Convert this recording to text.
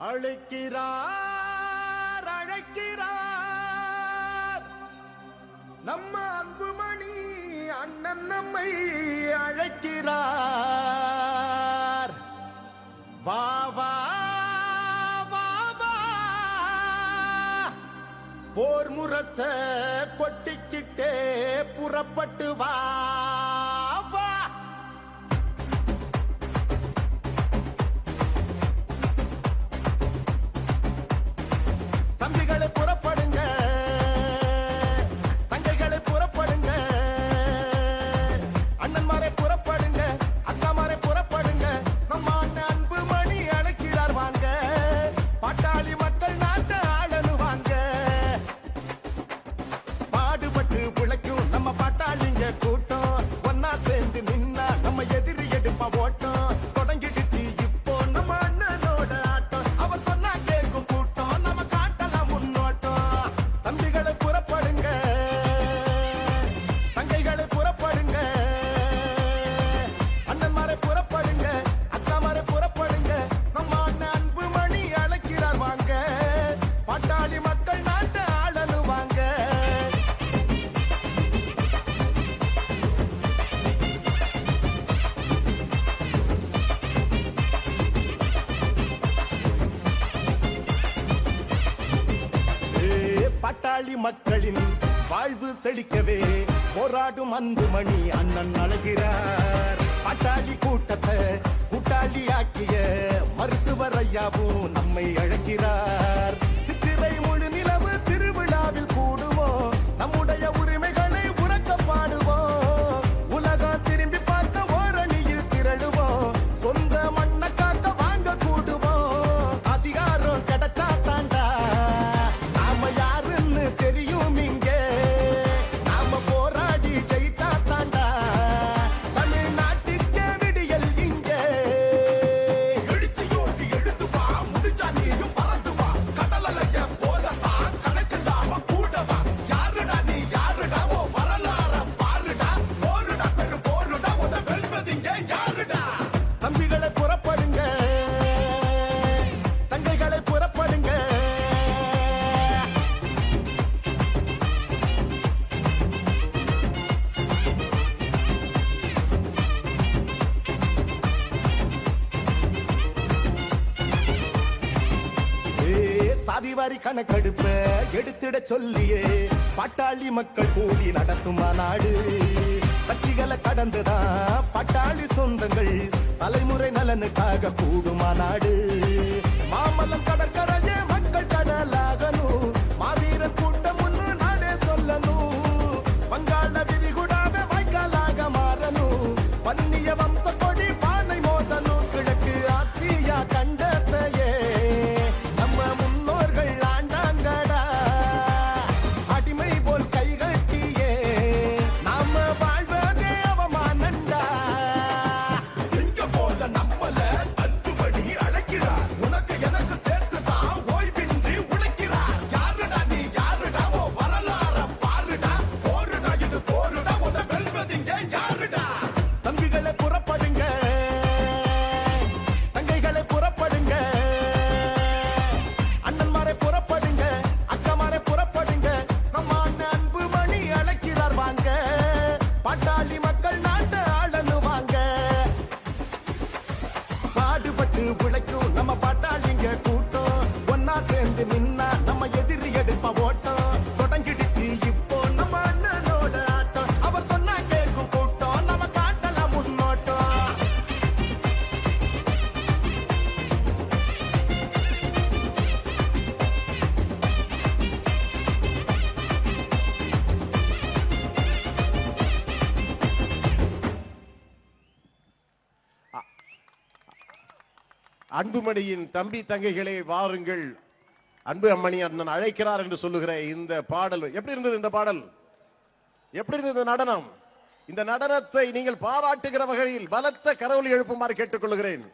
அழைக்கிறார் அழைக்கிறார் நம்ம அன்புமணி அண்ணன் நம்மை அழைக்கிறார். வா வா வா வா போர் முரச கொட்டிக்கிட்டே புறப்பட்டு வா வா. தம்பிகளை புறப்படுங்க, தங்கைகளை புறப்படுங்க, அண்ணன்மாரை புறப்படுங்க, அக்காமாரை புறப்படுங்க. நம்ம அண்ணன் அன்புமணி அழைக்கிறார் வாங்க, பாட்டாளி மக்கள் நாட்டை ஆளனு வாங்க. பாடுபட்டு பிழைக்கும் நம்ம பாட்டாளிங்க கூட்டம், ஒன்னா சேர்ந்து நின்னா நம்ம எதிரி எடுப்பா ஓட்டம். தொடங்கிடுச்சு இப்போ நம்ம அண்ணனோட ஆட்டம், அவர் சொன்னா கேட்கும் கூட்டம், நம்ம காட்டலாம் முன்னோட்டம். தம்பிகளை புறப்படுங்க, தங்கைகளை புறப்படுங்க, அண்ணன்மாரை புறப்படுங்க, அக்காமாரை புறப்படுங்க. நம்ம அண்ணன் அன்புமணி அழைக்கிறார் வாங்க, பாட்டாளி மக்கள் நாட்டை ஆளனு வாங்க. பாட்டாளி மக்களின் வாழ்வு செழிக்கவே போராடும் அன்புமணி அண்ணன் அழைக்கிறார். பாட்டாளி கூட்டத்தை கூட்டாளி ஆக்கிய மருத்துவர் ஐயாவும் நம்மை அழைக்கிறார். சித்திரை முழு நிலவு திருவிழாவில் கூடுவோம், நம்முடைய உரிமைகளை உறக்க பாடுவோம். உலகம் திரும்பி பார்க்க ஓரணியில் திரளுவோம், சொந்த மண்ணை காக்க வாங்க கூடுவோம். அதிகாரம் கிடைச்சா தாண்டா நாம யாருன்னு தெரியும் இங்கே, நாம போராடி ஜெயிச்சா தாண்டா தமிழ்நாட்டுக்கே விடியல் இங்கே. எழுச்சி யோகி எழுத்து வா, முடிச்சா நீயும் பறந்து வா, கடலைய போலதான் கணக்கு தாம கூடவா. யாருடா நீ யாருடா, ஓ வரலாற பாருடா, போருடா பெரு போருடா, உத வெல்வதிங்க யாருடா. தம்பிகளை புறப்படுங்க, தங்கைகளை புறப்படுங்க, சாதிவாரி கணக்கெடுப்ப எடுத்திட சொல்லியே பாட்டாளி மக்கள் கூடி நடத்தும் மாநாடு. கட்சிகளை கடந்துதான் பாட்டாளி சொந்தங்கள் தலைமுறை நலனுக்காக கூடும் மாநாடு. மாமல்லம் கடற்கரையே மக்கள் கடலாகணும், மாவீரன் கூட்டம் ஒண்ணு நாடே சொல்லணும். வங்காள விரிகுடாவே வாய்க்காலாக மாறணும், வன்னிய வம்ச கொடி பானை மோதணும். கிழக்கு ஆசியா கண்டத்தையே நம்ம முன்னோர்கள் ஆண்டாங்கடா, அடிமை போல் கைகட்டியே நாம வாழ்வதே அவமானண்டா. எங்க போல நம்மள அன்புமணி அழைக்கிறார், உனக்கு எனக்கு சேர்த்துதான் ஓய்வின்றி உழைக்கிறார். யாருடா நீ யாருடா, ஓ வரலாற பாருடா, போருடா இது போருடா, உத வெல்வதிங்க யாருடா. தம்பிகளை புறப்படுங்க, தங்கைகளை புறப்படுங்க, அண்ணன்மாரை புறப்படுங்க, அக்காமாரை புறப்படுங்க. நம்ம அண்ணன் அன்புமணி அழைக்கிறார் வாங்க, பாட்டாளி மக்கள் நாட்டை ஆளனு வாங்க. பாடுபட்டு உழைக்கும் நம்ம பாட்டாளிங்க கூட்டம், ஒன்னா சேர்ந்து நின்னா நம்ம எதிரி எடுப்பா ஓட்டம். தொடங்கிடுச்சு இப்போ நம்ம அண்ணனோட ஆட்டம், அவர் சொன்னா கேட்கும் கூட்டம், நம்ம காட்டலாம் முன்னோட்டம். அன்புமணியின் தம்பி தங்கைகளே வாருங்கள், அன்பு அம்மணி அண்ணன் அழைக்கிறார் என்று சொல்லுகிற இந்த பாடல் எப்படி இருந்தது? இந்த பாடல் எப்படி இருந்தது? நடனம், இந்த நடனத்தை நீங்கள் பாராட்டுகிற வகையில் பலத்த கரவொலி எழுப்புமாறு கேட்டுக்கொள்கிறேன்.